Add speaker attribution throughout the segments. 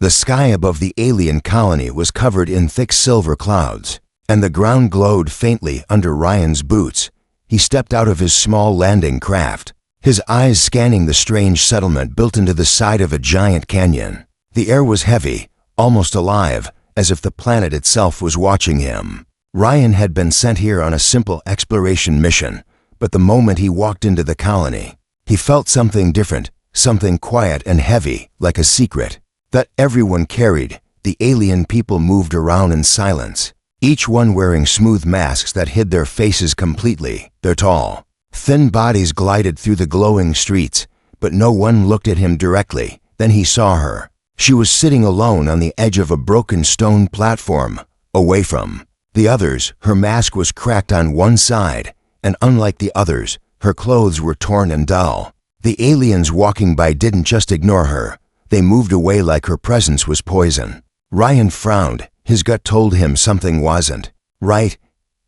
Speaker 1: The sky above the alien colony was covered in thick silver clouds, and the ground glowed faintly under Ryan's boots. He stepped out of his small landing craft, his eyes scanning the strange settlement built into the side of a giant canyon. The air was heavy, almost alive, as if the planet itself was watching him. Ryan had been sent here on a simple exploration mission, but the moment he walked into the colony, he felt something different, something quiet and heavy, like a secret that everyone carried. The alien people moved around in silence, each one wearing smooth masks that hid their faces completely. Their tall, thin bodies glided through the glowing streets, but no one looked at him directly. Then he saw her. She was sitting alone on the edge of a broken stone platform, away from the others. Her mask was cracked on one side, and unlike the others, her clothes were torn and dull. The aliens walking by didn't just ignore her. They moved away like her presence was poison. Ryan frowned. His gut told him something wasn't right.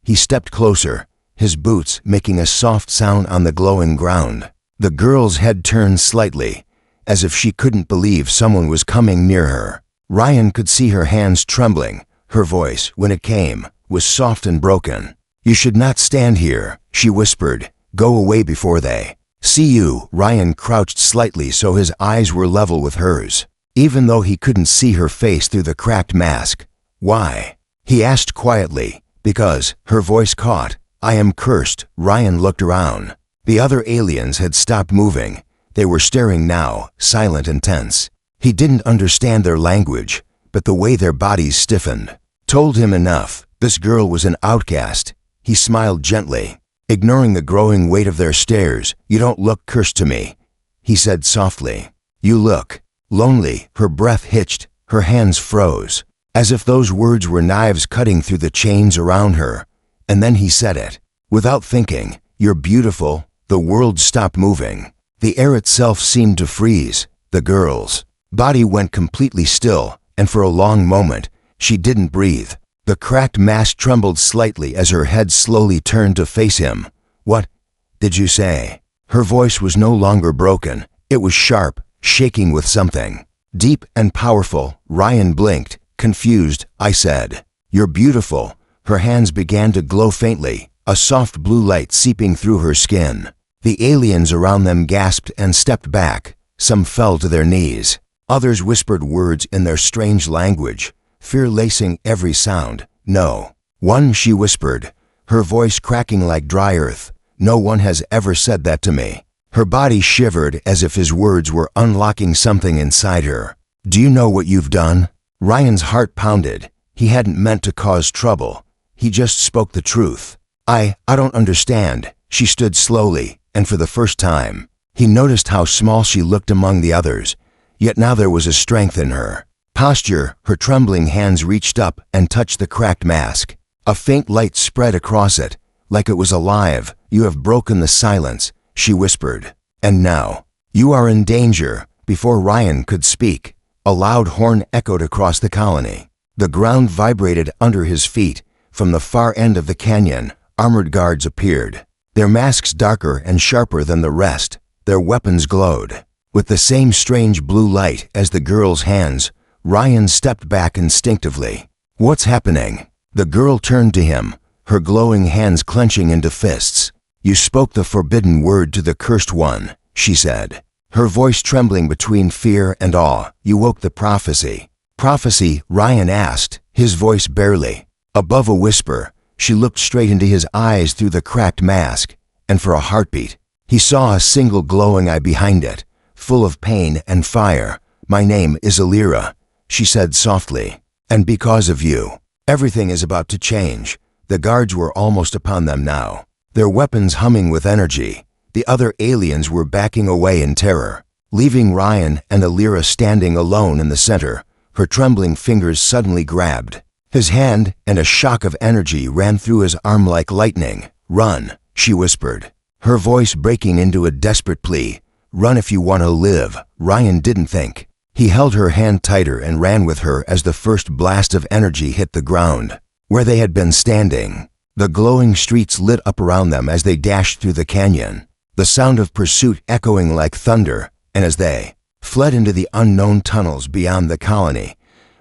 Speaker 1: He stepped closer, his boots making a soft sound on the glowing ground. The girl's head turned slightly, as if she couldn't believe someone was coming near her. Ryan could see her hands trembling. Her voice, when it came, was soft and broken. "You should not stand here," she whispered. "Go away before they see you." Ryan crouched slightly so his eyes were level with hers, even though he couldn't see her face through the cracked mask. "Why?" he asked quietly. "Because," her voice caught. "I am cursed." Ryan looked around. The other aliens had stopped moving. They were staring now, silent and tense. He didn't understand their language, but the way their bodies stiffened told him enough. This girl was an outcast. He smiled gently, ignoring the growing weight of their stares. "You don't look cursed to me," he said softly. "You look lonely." Her breath hitched, her hands froze, as if those words were knives cutting through the chains around her. And then he said it, without thinking. "You're beautiful." The world stopped moving. The air itself seemed to freeze. The girl's body went completely still, and for a long moment, she didn't breathe. The cracked mask trembled slightly as her head slowly turned to face him. "What did you say?" Her voice was no longer broken. It was sharp, shaking with something deep and powerful. Ryan blinked, confused. "I said, you're beautiful." Her hands began to glow faintly, a soft blue light seeping through her skin. The aliens around them gasped and stepped back. Some fell to their knees. Others whispered words in their strange language, fear lacing every sound. "No one," she whispered, her voice cracking like dry earth. "No one has ever said that to me." Her body shivered as if his words were unlocking something inside her. "Do you know what you've done?" Ryan's heart pounded. He hadn't meant to cause trouble. He just spoke the truth. I don't understand." She stood slowly, and for the first time, he noticed how small she looked among the others. Yet now there was a strength in her posture. Her trembling hands reached up and touched the cracked mask. A faint light spread across it, like it was alive. "You have broken the silence," she whispered. "And now, you are in danger." Before Ryan could speak, a loud horn echoed across the colony. The ground vibrated under his feet. From the far end of the canyon, armored guards appeared, their masks darker and sharper than the rest. Their weapons glowed with the same strange blue light as the girl's hands. Ryan stepped back instinctively. "What's happening?" The girl turned to him, her glowing hands clenching into fists. "You spoke the forbidden word to the cursed one," she said, her voice trembling between fear and awe. "You woke the prophecy." "Prophecy?" Ryan asked, his voice barely above a whisper. She looked straight into his eyes through the cracked mask, and for a heartbeat, he saw a single glowing eye behind it, full of pain and fire. "My name is Alira," she said softly, "and because of you, everything is about to change." The guards were almost upon them now, their weapons humming with energy. The other aliens were backing away in terror, leaving Ryan and Alira standing alone in the center. Her trembling fingers suddenly grabbed his hand, and a shock of energy ran through his arm like lightning. "Run," she whispered, her voice breaking into a desperate plea. "Run if you want to live." Ryan didn't think. He held her hand tighter and ran with her as the first blast of energy hit the ground where they had been standing. The glowing streets lit up around them as they dashed through the canyon, the sound of pursuit echoing like thunder. And as they fled into the unknown tunnels beyond the colony.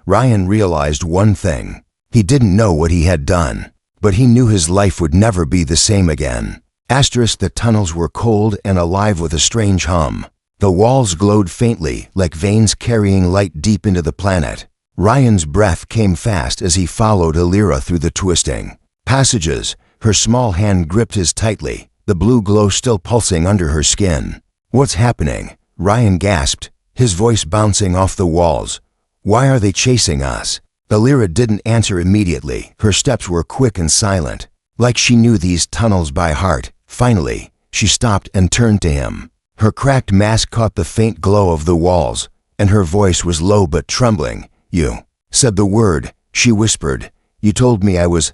Speaker 1: Ryan realized one thing. He didn't know what he had done, but he knew his life would never be the same again. The tunnels were cold and alive with a strange hum. The walls glowed faintly, like veins carrying light deep into the planet. Ryan's breath came fast as he followed Alira through the twisting passages. Her small hand gripped his tightly, the blue glow still pulsing under her skin. "What's happening?" Ryan gasped, his voice bouncing off the walls. "Why are they chasing us?" Alira didn't answer immediately. Her steps were quick and silent, like she knew these tunnels by heart. Finally, she stopped and turned to him. Her cracked mask caught the faint glow of the walls, and her voice was low but trembling. "You said the word," she whispered. "You told me I was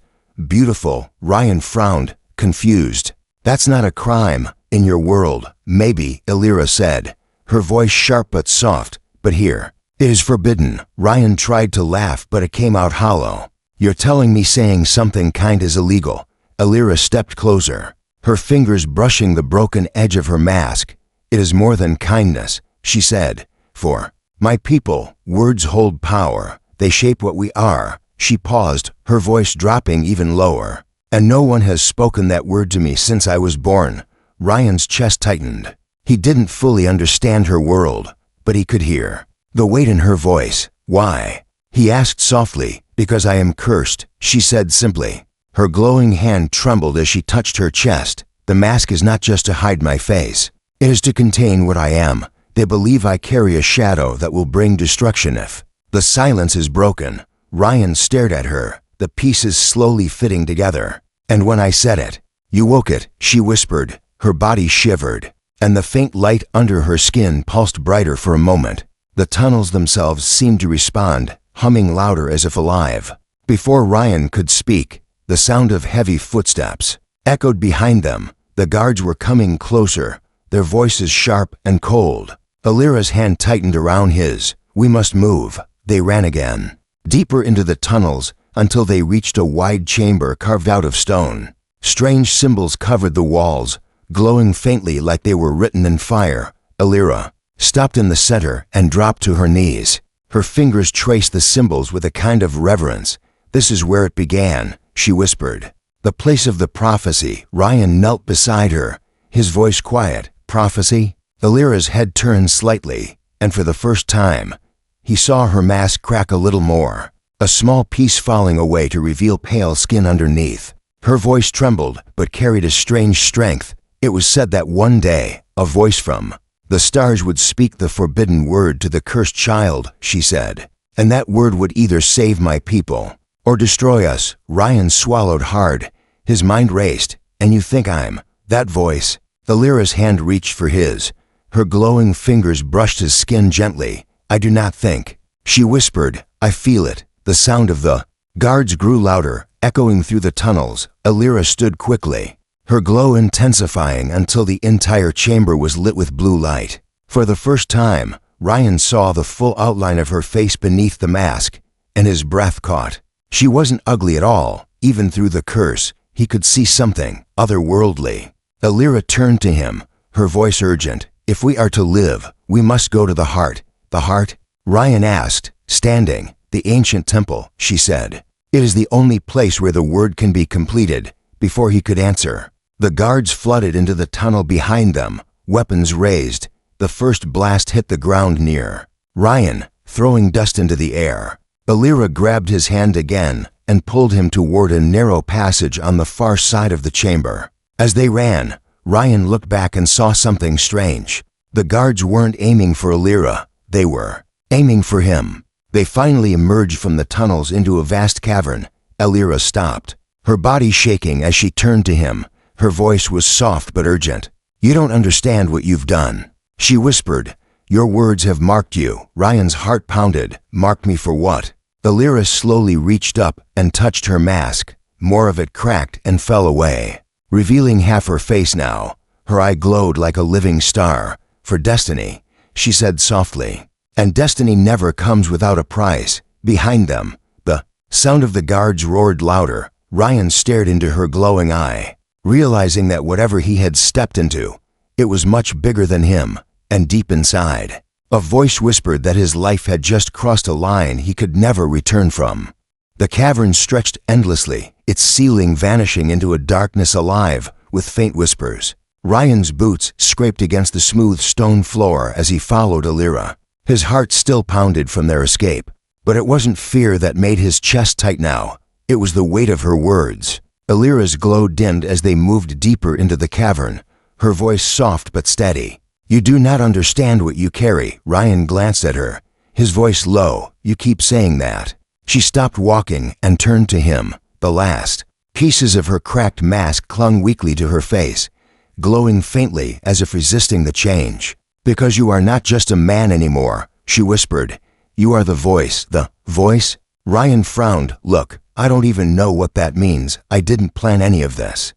Speaker 1: beautiful." Ryan frowned, confused. "That's not a crime in your world." "Maybe," Alira said, her voice sharp but soft, "but here, it is forbidden." Ryan tried to laugh, but it came out hollow. "You're telling me saying something kind is illegal?" Alira stepped closer, her fingers brushing the broken edge of her mask. "It is more than kindness," she said. "For my people, words hold power. They shape what we are." She paused, her voice dropping even lower. "And no one has spoken that word to me since I was born." Ryan's chest tightened. He didn't fully understand her world, but he could hear the weight in her voice. "Why?" he asked softly. "Because I am cursed," she said simply. Her glowing hand trembled as she touched her chest. "The mask is not just to hide my face. It is to contain what I am. They believe I carry a shadow that will bring destruction if..." The silence is broken. Ryan stared at her, the pieces slowly fitting together. "And when I said it, you woke it," she whispered. Her body shivered, and the faint light under her skin pulsed brighter for a moment. The tunnels themselves seemed to respond, humming louder as if alive. Before Ryan could speak, the sound of heavy footsteps echoed behind them. The guards were coming closer, their voices sharp and cold. Alira's hand tightened around his. "We must move." They ran again, deeper into the tunnels, until they reached a wide chamber carved out of stone. Strange symbols covered the walls, glowing faintly like they were written in fire. Alira stopped in the center and dropped to her knees. Her fingers traced the symbols with a kind of reverence. "This is where it began," she whispered. "The place of the prophecy." Ryan knelt beside her, his voice quiet. "Prophecy?" Alira's head turned slightly, and for the first time, he saw her mask crack a little more, a small piece falling away to reveal pale skin underneath. Her voice trembled, but carried a strange strength. "It was said that one day, a voice from the stars would speak the forbidden word to the cursed child," she said. "And that word would either save my people or destroy us." Ryan swallowed hard. His mind raced. "And you think I'm that voice?" Alira's hand reached for his. Her glowing fingers brushed his skin gently. "I do not think," she whispered. "I feel it." The sound of the guards grew louder, echoing through the tunnels. Alira stood quickly, her glow intensifying until the entire chamber was lit with blue light. For the first time, Ryan saw the full outline of her face beneath the mask, and his breath caught. She wasn't ugly at all. Even through the curse, he could see something otherworldly. Alira turned to him, her voice urgent. "If we are to live, we must go to the heart." "The heart?" Ryan asked, standing. "The ancient temple," she said. "It is the only place where the word can be completed." Before he could answer, the guards flooded into the tunnel behind them, weapons raised. The first blast hit the ground near Ryan, throwing dust into the air. Alira grabbed his hand again and pulled him toward a narrow passage on the far side of the chamber. As they ran, Ryan looked back and saw something strange. The guards weren't aiming for Alira, they were aiming for him. They finally emerged from the tunnels into a vast cavern. Alira stopped, her body shaking as she turned to him. Her voice was soft but urgent. "You don't understand what you've done," she whispered. "Your words have marked you." Ryan's heart pounded. "Marked me for what?" Alira slowly reached up and touched her mask. More of it cracked and fell away, revealing half her face now. Her eye glowed like a living star. "For destiny," she said softly. "And destiny never comes without a price." Behind them, the sound of the guards roared louder. Ryan stared into her glowing eye, realizing that whatever he had stepped into, it was much bigger than him, and deep inside, A voice whispered that his life had just crossed a line he could never return from. The cavern stretched endlessly, its ceiling vanishing into a darkness alive with faint whispers. Ryan's boots scraped against the smooth stone floor as he followed Alira. His heart still pounded from their escape, but it wasn't fear that made his chest tight now. It was the weight of her words. Alira's glow dimmed as they moved deeper into the cavern, her voice soft but steady. "You do not understand what you carry." Ryan glanced at her, his voice low. "You keep saying that." She stopped walking and turned to him. The last pieces of her cracked mask clung weakly to her face, glowing faintly as if resisting the change. "Because you are not just a man anymore," she whispered. "You are the voice." "The voice?" Ryan frowned. "Look, I don't even know what that means. I didn't plan any of this.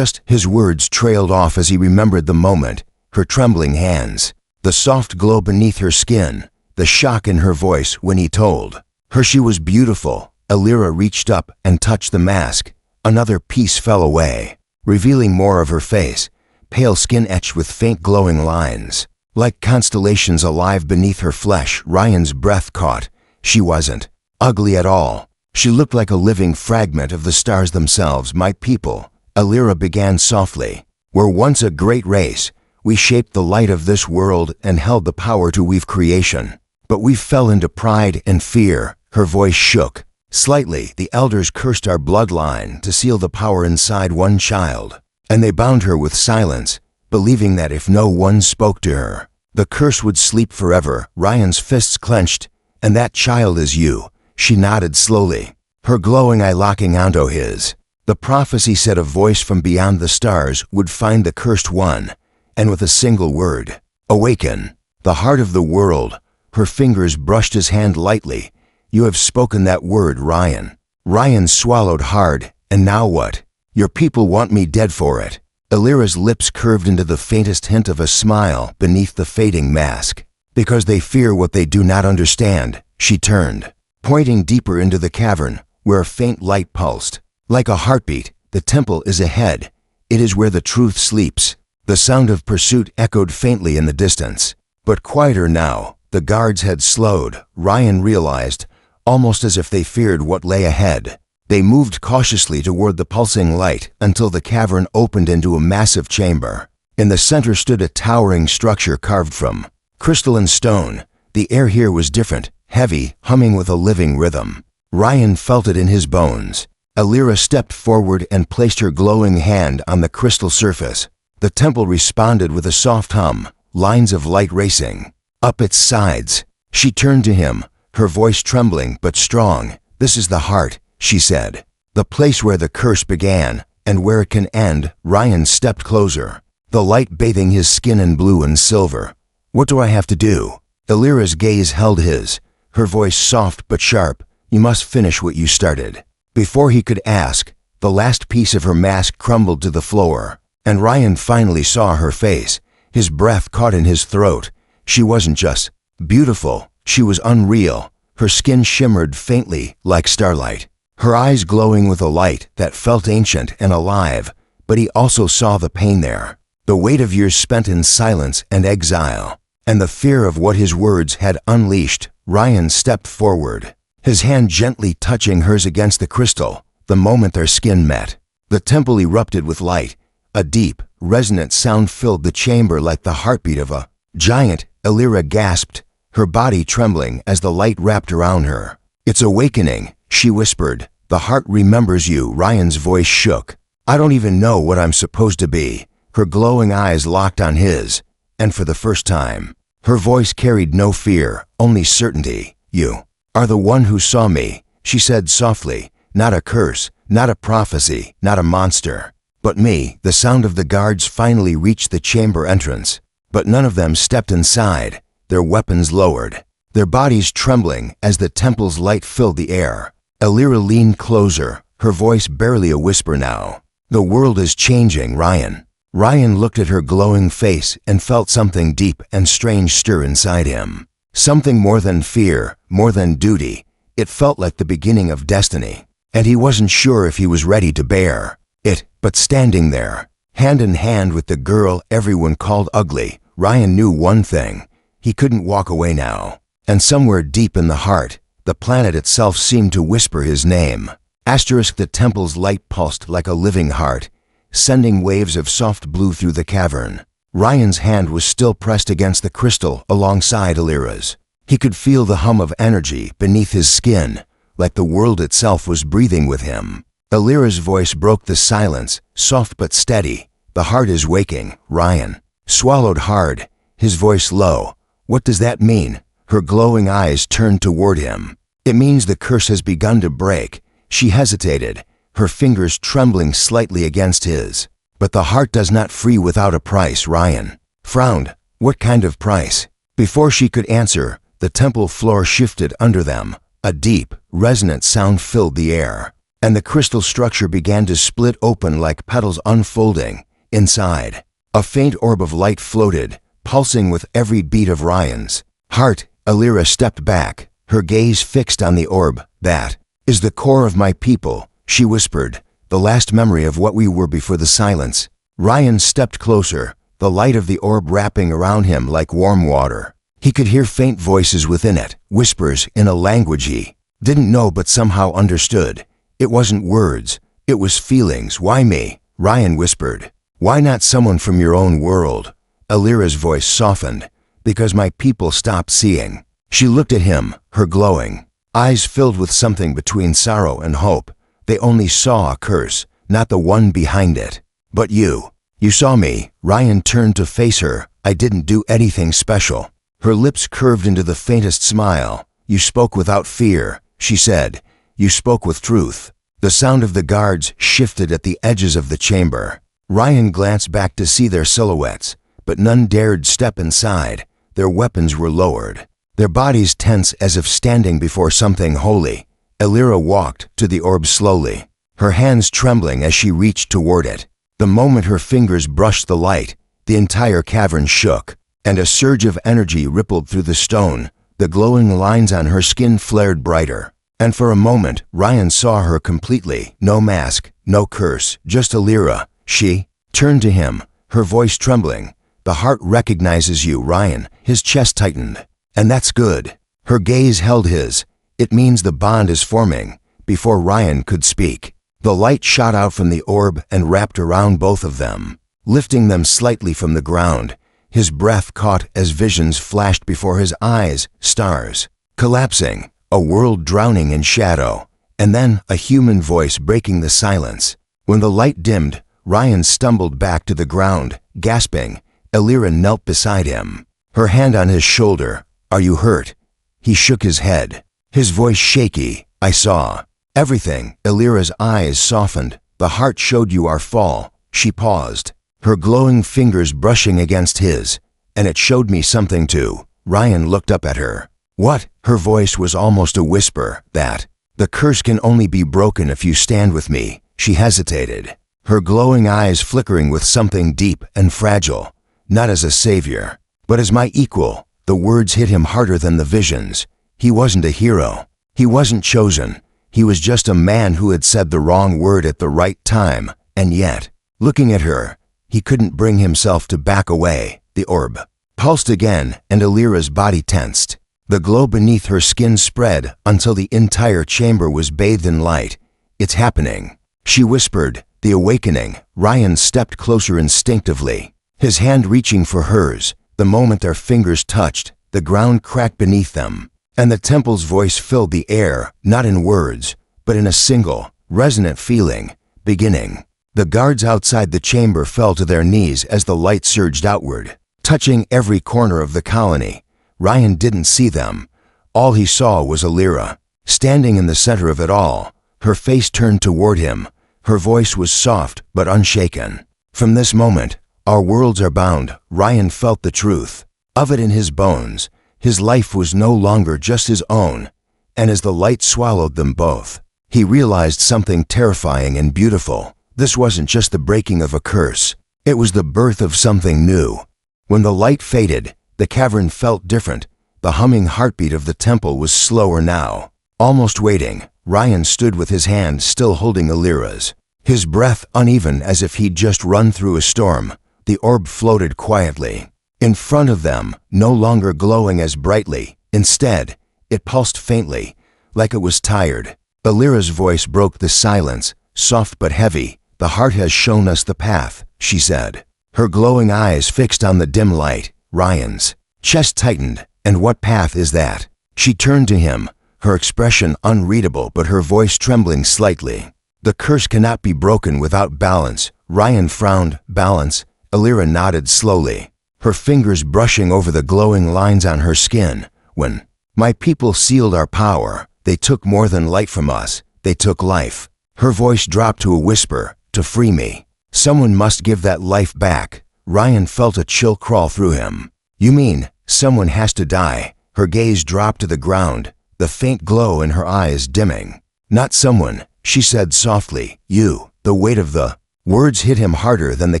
Speaker 1: His words trailed off as he remembered the moment, her trembling hands, the soft glow beneath her skin, the shock in her voice when he told her she was beautiful. Alira reached up and touched the mask. Another piece fell away, revealing more of her face, pale skin etched with faint glowing lines, like constellations alive beneath her flesh. Ryan's breath caught. She wasn't ugly at all. She looked like a living fragment of the stars themselves. "My people," Alira began softly, "were once a great race. We shaped the light of this world and held the power to weave creation. But we fell into pride and fear." Her voice shook slightly. "The elders cursed our bloodline to seal the power inside one child, and they bound her with silence, believing that if no one spoke to her, the curse would sleep forever." Ryan's fists clenched. "And that child is you." She nodded slowly, her glowing eye locking onto his. "The prophecy said a voice from beyond the stars would find the cursed one, and with a single word, awaken the heart of the world." Her fingers brushed his hand lightly. "You have spoken that word, Ryan." Ryan swallowed hard. "And now what?" "Your people want me dead for it." Alira's lips curved into the faintest hint of a smile beneath the fading mask. "Because they fear what they do not understand." She turned, pointing deeper into the cavern, where a faint light pulsed. "Like a heartbeat, the temple is ahead. It is where the truth sleeps." The sound of pursuit echoed faintly in the distance, but quieter now. The guards had slowed, Ryan realized, almost as if they feared what lay ahead. They moved cautiously toward the pulsing light until the cavern opened into a massive chamber. In the center stood a towering structure carved from crystal and stone. The air here was different, heavy, humming with a living rhythm. Ryan felt it in his bones. Alira stepped forward and placed her glowing hand on the crystal surface. The temple responded with a soft hum, lines of light racing up its sides. She turned to him, her voice trembling but strong. "This is the heart," she said. "The place where the curse began, and where it can end." Ryan stepped closer, the light bathing his skin in blue and silver. "What do I have to do?" Alira's gaze held his, her voice soft but sharp. "You must finish what you started." Before he could ask, the last piece of her mask crumbled to the floor, and Ryan finally saw her face. His breath caught in his throat. She wasn't just beautiful, she was unreal. Her skin shimmered faintly like starlight, her eyes glowing with a light that felt ancient and alive, but he also saw the pain there, the weight of years spent in silence and exile, and the fear of what his words had unleashed. Ryan stepped forward, his hand gently touching hers against the crystal. The moment their skin met, the temple erupted with light. A deep, resonant sound filled the chamber like the heartbeat of a giant. Alira gasped, her body trembling as the light wrapped around her. "It's awakening," she whispered. "The heart remembers you." Ryan's voice shook. "I don't even know what I'm supposed to be." Her glowing eyes locked on his, and for the first time, her voice carried no fear, only certainty. "You are the one who saw me," she said softly. "Not a curse, not a prophecy, not a monster, but me." The sound of the guards finally reached the chamber entrance, but none of them stepped inside, their weapons lowered, their bodies trembling as the temple's light filled the air. Alira leaned closer, her voice barely a whisper now. "The world is changing, Ryan." Ryan looked at her glowing face and felt something deep and strange stir inside him. Something more than fear, more than duty. It felt like the beginning of destiny, and he wasn't sure if he was ready to bear it. But standing there, hand in hand with the girl everyone called ugly, Ryan knew one thing. He couldn't walk away now. And somewhere deep in the heart, the planet itself seemed to whisper his name. The temple's light pulsed like a living heart, sending waves of soft blue through the cavern. Ryan's hand was still pressed against the crystal alongside Alira's. He could feel the hum of energy beneath his skin, like the world itself was breathing with him. Alira's voice broke the silence, soft but steady. "The heart is waking, Ryan." Swallowed hard, his voice low. "What does that mean?" Her glowing eyes turned toward him. "It means the curse has begun to break." She hesitated, her fingers trembling slightly against his. "But the heart does not free without a price," Ryan frowned. "What kind of price?" Before she could answer, the temple floor shifted under them. A deep, resonant sound filled the air, and the crystal structure began to split open like petals unfolding. Inside, a faint orb of light floated, pulsing with every beat of Ryan's heart. Alira stepped back, her gaze fixed on the orb. "That is the core of my people," she whispered, "the last memory of what we were before the silence." Ryan stepped closer, the light of the orb wrapping around him like warm water. He could hear faint voices within it, whispers in a language he didn't know but somehow understood. It wasn't words, it was feelings. "Why me?" Ryan whispered. "Why not someone from your own world?" Alira's voice softened. "Because my people stopped seeing." She looked at him, her glowing eyes filled with something between sorrow and hope. "They only saw a curse, not the one behind it." "But you saw me." Ryan turned to face her. "I didn't do anything special." Her lips curved into the faintest smile. "You spoke without fear," she said. "You spoke with truth." The sound of the guards shifted at the edges of the chamber. Ryan glanced back to see their silhouettes, but none dared step inside. Their weapons were lowered, their bodies tense as if standing before something holy. Alira walked to the orb slowly, her hands trembling as she reached toward it. The moment her fingers brushed the light, the entire cavern shook, and a surge of energy rippled through the stone. The glowing lines on her skin flared brighter, and for a moment Ryan saw her completely. No mask, no curse, just Alira. She turned to him, her voice trembling. "The heart recognizes you, Ryan." His chest tightened. "And that's good." Her gaze held his. "It means the bond is forming." Before Ryan could speak, the light shot out from the orb and wrapped around both of them, lifting them slightly from the ground. His breath caught as visions flashed before his eyes, stars collapsing, a world drowning in shadow, and then a human voice breaking the silence. When the light dimmed, Ryan stumbled back to the ground, gasping. Alira knelt beside him, her hand on his shoulder. "Are you hurt?" He shook his head, his voice shaky. "I saw everything." Alira's eyes softened. "The heart showed you our fall." She paused, her glowing fingers brushing against his. "And it showed me something too." Ryan looked up at her. "What?" Her voice was almost a whisper. "That the curse can only be broken if you stand with me." She hesitated, her glowing eyes flickering with something deep and fragile. "Not as a savior, but as my equal." The words hit him harder than the visions. He wasn't a hero. He wasn't chosen. He was just a man who had said the wrong word at the right time. And yet, looking at her, he couldn't bring himself to back away. The orb pulsed again, and Alira's body tensed. The glow beneath her skin spread until the entire chamber was bathed in light. "It's happening," she whispered. "The awakening." Ryan stepped closer instinctively, his hand reaching for hers. The moment their fingers touched, the ground cracked beneath them, and the temple's voice filled the air, not in words, but in a single, resonant feeling. "Beginning." The guards outside the chamber fell to their knees as the light surged outward, touching every corner of the colony. Ryan didn't see them. All he saw was Alira, standing in the center of it all, her face turned toward him. Her voice was soft but unshaken. "From this moment, our worlds are bound." Ryan felt the truth of it in his bones. His life was no longer just his own, and as the light swallowed them both, he realized something terrifying and beautiful. This wasn't just the breaking of a curse, it was the birth of something new. When the light faded, the cavern felt different. The humming heartbeat of the temple was slower now, almost waiting. Ryan stood with his hand still holding Alira's, his breath uneven as if he'd just run through a storm. The orb floated quietly, In front of them, no longer glowing as brightly. Instead, it pulsed faintly, like it was tired. Alira's voice broke the silence, soft but heavy. "The heart has shown us the path," she said. Her glowing eyes fixed on the dim light. Ryan's chest tightened. "And what path is that?" She turned to him, her expression unreadable but her voice trembling slightly. "The curse cannot be broken without balance." Ryan frowned. "Balance?" Alira nodded slowly, her fingers brushing over the glowing lines on her skin. "When my people sealed our power, they took more than light from us. They took life." Her voice dropped to a whisper. "To free me, someone must give that life back." Ryan felt a chill crawl through him. "You mean someone has to die?" Her gaze dropped to the ground, the faint glow in her eyes dimming. "Not someone," she said softly. "You." The weight of the words hit him harder than the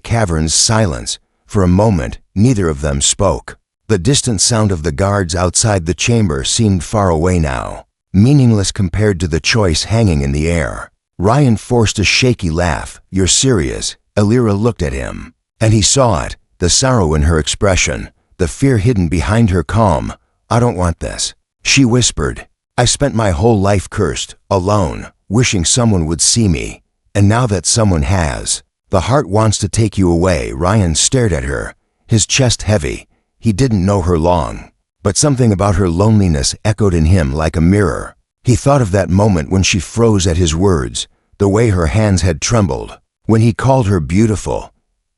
Speaker 1: cavern's silence. For a moment, neither of them spoke. The distant sound of the guards outside the chamber seemed far away now, meaningless compared to the choice hanging in the air. Ryan forced a shaky laugh. "You're serious?" Alira looked at him, and he saw it, the sorrow in her expression, the fear hidden behind her calm. "I don't want this," she whispered. "I spent my whole life cursed, alone, wishing someone would see me. And now that someone has, the heart wants to take you away." Ryan stared at her, his chest heavy. He didn't know her long, but something about her loneliness echoed in him like a mirror. He thought of that moment when she froze at his words, the way her hands had trembled, when he called her beautiful.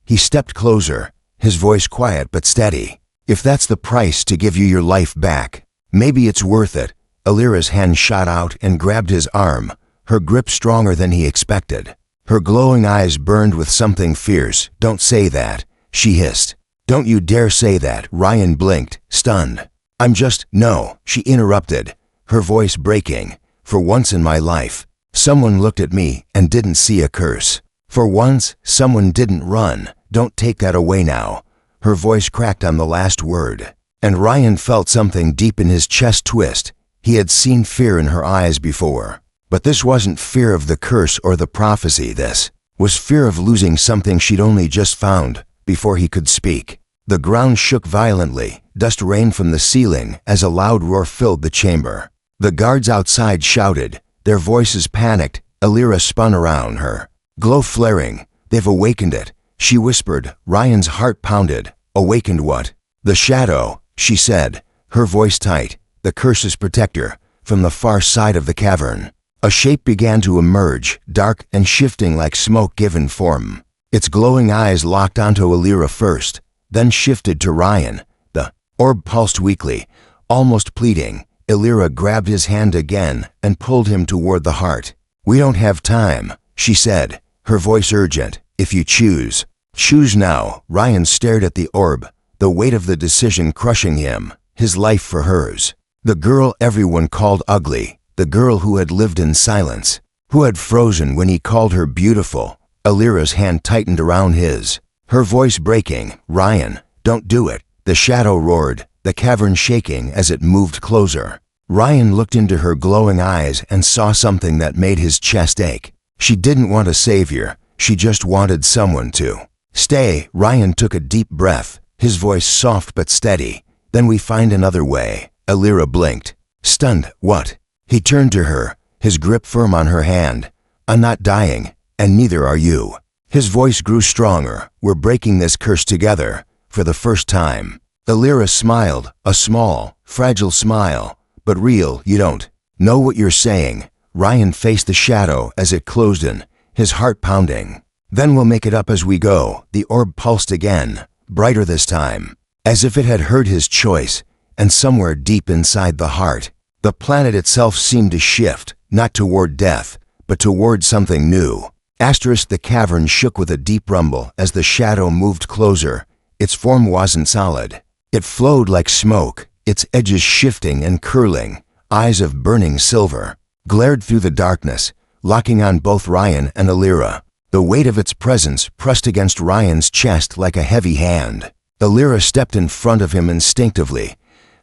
Speaker 1: He stepped closer, his voice quiet but steady. "If that's the price to give you your life back, maybe it's worth it." Alira's hand shot out and grabbed his arm, her grip stronger than he expected. Her glowing eyes burned with something fierce. "Don't say that," she hissed. "Don't you dare say that." Ryan blinked, stunned. "I'm just—" "No," she interrupted, her voice breaking. "For once in my life, someone looked at me and didn't see a curse. For once, someone didn't run. Don't take that away now." Her voice cracked on the last word, and Ryan felt something deep in his chest twist. He had seen fear in her eyes before, but this wasn't fear of the curse or the prophecy. This was fear of losing something she'd only just found. Before he could speak, the ground shook violently. Dust rained from the ceiling as a loud roar filled the chamber. The guards outside shouted, their voices panicked. Alira spun around, her glow flaring. "They've awakened it," she whispered. Ryan's heart pounded. "Awakened what?" "The shadow," she said, her voice tight. "The curse's protector." From the far side of the cavern, a shape began to emerge, dark and shifting like smoke given form. Its glowing eyes locked onto Alira first, then shifted to Ryan. The orb pulsed weakly, almost pleading. Alira grabbed his hand again and pulled him toward the heart. "We don't have time," she said, her voice urgent. "If you choose, choose now." Ryan stared at the orb, the weight of the decision crushing him, his life for hers. The girl everyone called ugly, the girl who had lived in silence, who had frozen when he called her beautiful. Alira's hand tightened around his, her voice breaking. "Ryan, don't do it." The shadow roared, the cavern shaking as it moved closer. Ryan looked into her glowing eyes and saw something that made his chest ache. She didn't want a savior, she just wanted someone to stay. Ryan took a deep breath, his voice soft but steady. "Then we find another way." Alira blinked, stunned. "What?" He turned to her, his grip firm on her hand. "I'm not dying, and neither are you." His voice grew stronger. "We're breaking this curse together, for the first time." Alira smiled, a small, fragile smile, but real. "You don't know what you're saying." Ryan faced the shadow as it closed in, his heart pounding. "Then we'll make it up as we go." The orb pulsed again, brighter this time, as if it had heard his choice, and somewhere deep inside the heart, the planet itself seemed to shift, not toward death, but toward something new. The cavern shook with a deep rumble as the shadow moved closer. Its form wasn't solid. It flowed like smoke, its edges shifting and curling. Eyes of burning silver glared through the darkness, locking on both Ryan and Alira. The weight of its presence pressed against Ryan's chest like a heavy hand. Alira stepped in front of him instinctively,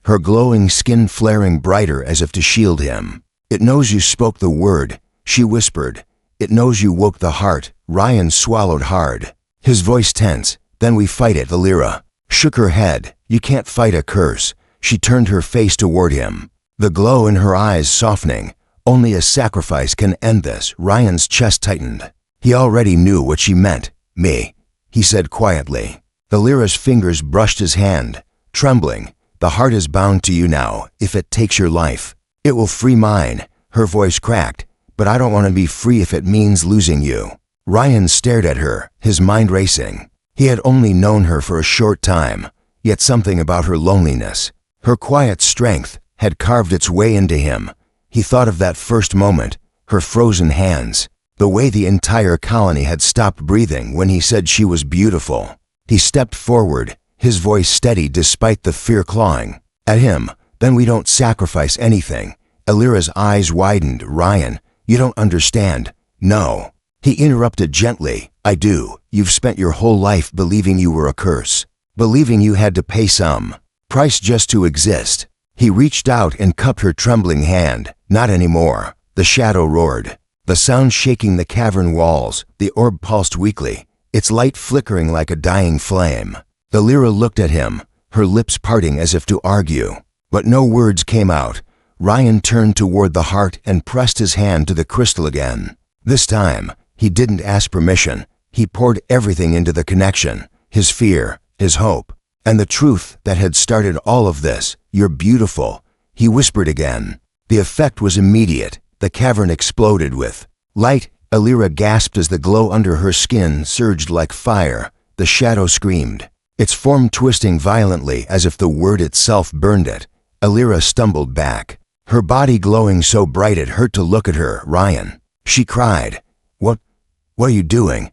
Speaker 1: her glowing skin flaring brighter as if to shield him. "It knows you spoke the word," she whispered. "It knows you woke the heart." Ryan swallowed hard, his voice tense. "Then we fight it." Alira shook her head. You can't fight a curse. She turned her face toward him, the glow in her eyes softening. Only a sacrifice can end this. Ryan's chest tightened. He already knew what she meant. Me, he said quietly. Alira's fingers brushed his hand, trembling. The heart is bound to you now. If it takes your life, it will free mine. Her voice cracked. But I don't want to be free if it means losing you. Ryan stared at her, his mind racing. He had only known her for a short time, yet something about her loneliness, her quiet strength, had carved its way into him. He thought of that first moment, her frozen hands, the way the entire colony had stopped breathing when he said she was beautiful. He stepped forward, his voice steady despite the fear clawing at him. Then we don't sacrifice anything. Alira's eyes widened. Ryan, you don't understand. No. He interrupted gently. I do. You've spent your whole life believing you were a curse, believing you had to pay some price just to exist. He reached out and cupped her trembling hand. Not anymore. The shadow roared, the sound shaking the cavern walls. The orb pulsed weakly, its light flickering like a dying flame. Alira looked at him, her lips parting as if to argue, but no words came out. Ryan turned toward the heart and pressed his hand to the crystal again. This time, he didn't ask permission. He poured everything into the connection, his fear, his hope, and the truth that had started all of this. You're beautiful, he whispered again. The effect was immediate. The cavern exploded with light. Alira gasped as the glow under her skin surged like fire. The shadow screamed, its form twisting violently as if the word itself burned it. Alira stumbled back, her body glowing so bright it hurt to look at her. Ryan, she cried. What are you doing?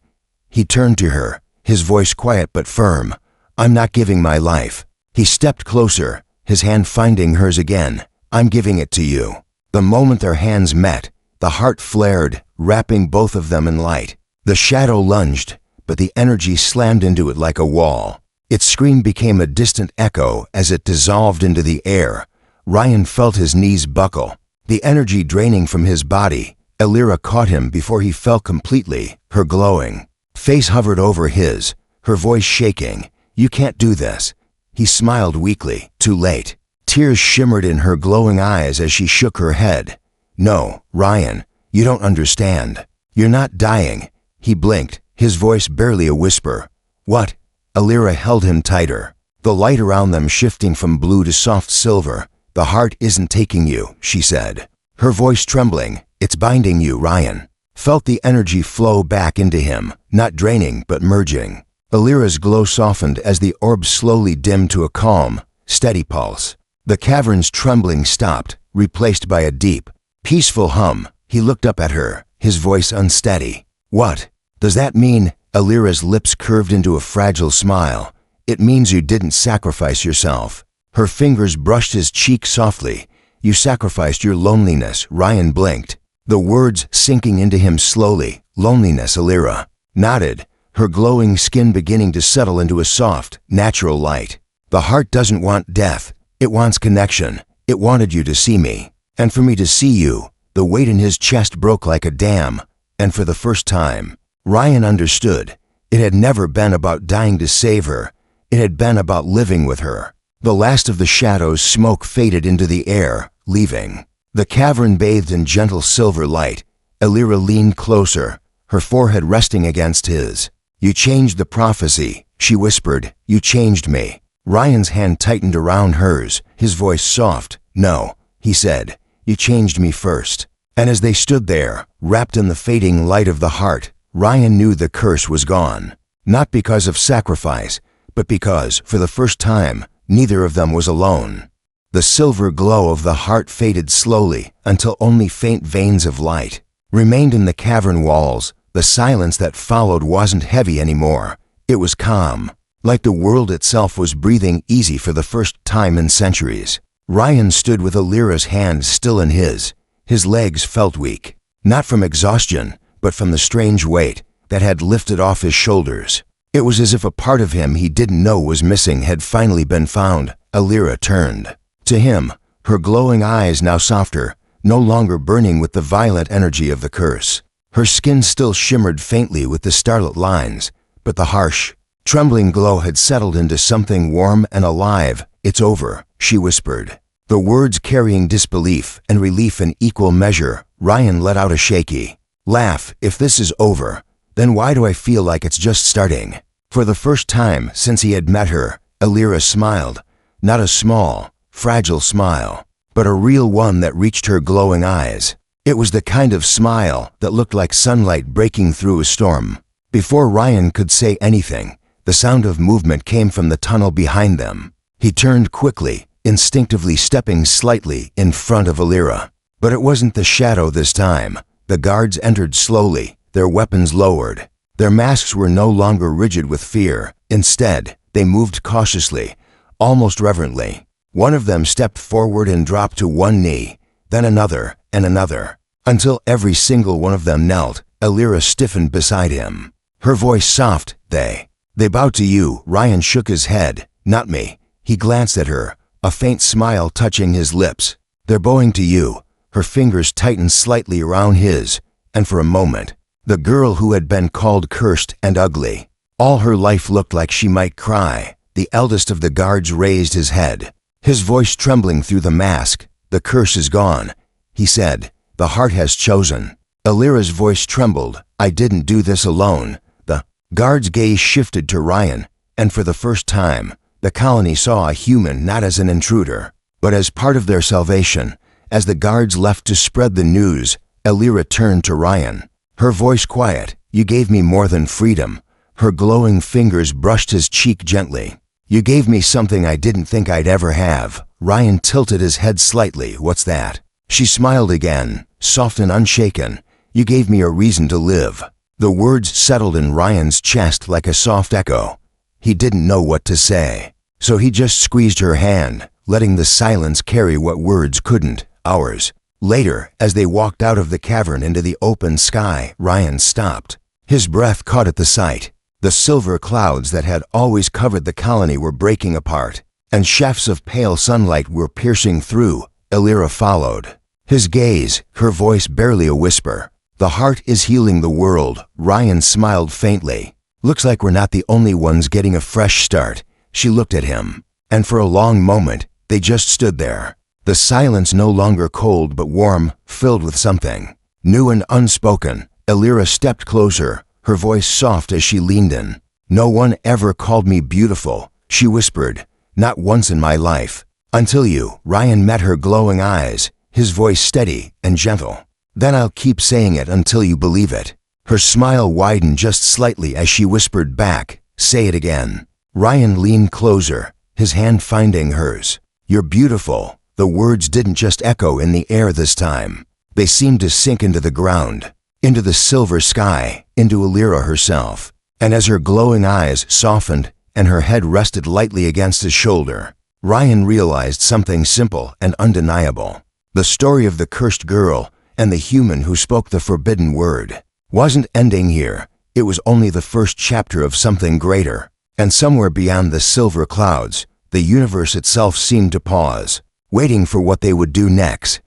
Speaker 1: He turned to her, his voice quiet but firm. I'm not giving my life. He stepped closer, his hand finding hers again. I'm giving it to you. The moment their hands met, the heart flared, wrapping both of them in light. The shadow lunged, but the energy slammed into it like a wall. Its scream became a distant echo as it dissolved into the air. Ryan felt his knees buckle, the energy draining from his body. Alira caught him before he fell completely, her glowing face hovered over his, her voice shaking. You can't do this. He smiled weakly. Too late. Tears shimmered in her glowing eyes as she shook her head. No, Ryan, you don't understand. You're not dying. He blinked, his voice barely a whisper. What? Alira held him tighter, the light around them shifting from blue to soft silver. The heart isn't taking you, she said, her voice trembling. It's binding you. Ryan felt the energy flow back into him, not draining but merging. Alira's glow softened as the orb slowly dimmed to a calm, steady pulse. The cavern's trembling stopped, replaced by a deep, peaceful hum. He looked up at her, his voice unsteady. What does that mean? Alira's lips curved into a fragile smile. It means you didn't sacrifice yourself. Her fingers brushed his cheek softly. You sacrificed your loneliness. Ryan blinked, the words sinking into him slowly. Loneliness. Alira nodded, her glowing skin beginning to settle into a soft, natural light. The heart doesn't want death. It wants connection. It wanted you to see me, and for me to see you. The weight in his chest broke like a dam, and for the first time, Ryan understood. It had never been about dying to save her. It had been about living with her. The last of the shadow's smoke faded into the air, leaving the cavern bathed in gentle silver light. Alira leaned closer, her forehead resting against his. You changed the prophecy, she whispered. You changed me. Ryan's hand tightened around hers, his voice soft. No, he said. You changed me first. And as they stood there, wrapped in the fading light of the heart, Ryan knew the curse was gone. Not because of sacrifice, but because, for the first time, neither of them was alone. The silver glow of the heart faded slowly until only faint veins of light remained in the cavern walls. The silence that followed wasn't heavy anymore. It was calm, like the world itself was breathing easy for the first time in centuries. Ryan stood with Alira's hand still in his. His legs felt weak, not from exhaustion, but from the strange weight that had lifted off his shoulders. It was as if a part of him he didn't know was missing had finally been found. Alira turned to him, her glowing eyes now softer, no longer burning with the violent energy of the curse. Her skin still shimmered faintly with the starlit lines, but the harsh, trembling glow had settled into something warm and alive. "It's over," she whispered. The words carrying disbelief and relief in equal measure. Ryan let out a shaky laugh. "If this is over, then why do I feel like it's just starting?" For the first time since he had met her, Alira smiled. Not a small, fragile smile, but a real one that reached her glowing eyes. It was the kind of smile that looked like sunlight breaking through a storm. Before Ryan could say anything, the sound of movement came from the tunnel behind them. He turned quickly, instinctively stepping slightly in front of Alira. But it wasn't the shadow this time. The guards entered slowly, their weapons lowered. Their masks were no longer rigid with fear. Instead, they moved cautiously, almost reverently. One of them stepped forward and dropped to one knee, then another and another, until every single one of them knelt. Alira stiffened beside him, her voice soft. They bowed to you." Ryan shook his head. "Not me." He glanced at her, a faint smile touching his lips. "They're bowing to you." Her fingers tightened slightly around his, and for a moment, the girl who had been called cursed and ugly, all her life looked like she might cry. The eldest of the guards raised his head, his voice trembling through the mask. "The curse is gone," he said. "The heart has chosen." Alira's voice trembled. "I didn't do this alone." The guard's gaze shifted to Ryan, and for the first time, the colony saw a human not as an intruder, but as part of their salvation. As the guards left to spread the news, Alira turned to Ryan, her voice quiet. "You gave me more than freedom." Her glowing fingers brushed his cheek gently. "You gave me something I didn't think I'd ever have." Ryan tilted his head slightly. "What's that?" She smiled again, soft and unshaken. "You gave me a reason to live." The words settled in Ryan's chest like a soft echo. He didn't know what to say, so he just squeezed her hand, letting the silence carry what words couldn't. Hours later, as they walked out of the cavern into the open sky, Ryan stopped. His breath caught at the sight. The silver clouds that had always covered the colony were breaking apart, and shafts of pale sunlight were piercing through. Alira followed his gaze, her voice barely a whisper. "The heart is healing the world." Ryan smiled faintly. "Looks like we're not the only ones getting a fresh start." She looked at him, and for a long moment, they just stood there. The silence no longer cold but warm, filled with something new and unspoken. Alira stepped closer, her voice soft as she leaned in. "No one ever called me beautiful," she whispered. "Not once in my life. Until you." Ryan met her glowing eyes, his voice steady and gentle. "Then I'll keep saying it until you believe it." Her smile widened just slightly as she whispered back, "Say it again." Ryan leaned closer, his hand finding hers. "You're beautiful." The words didn't just echo in the air this time. They seemed to sink into the ground, into the silver sky, into Alira herself. And as her glowing eyes softened and her head rested lightly against his shoulder, Ryan realized something simple and undeniable. The story of the cursed girl and the human who spoke the forbidden word wasn't ending here. It was only the first chapter of something greater. And somewhere beyond the silver clouds, the universe itself seemed to pause, waiting for what they would do next.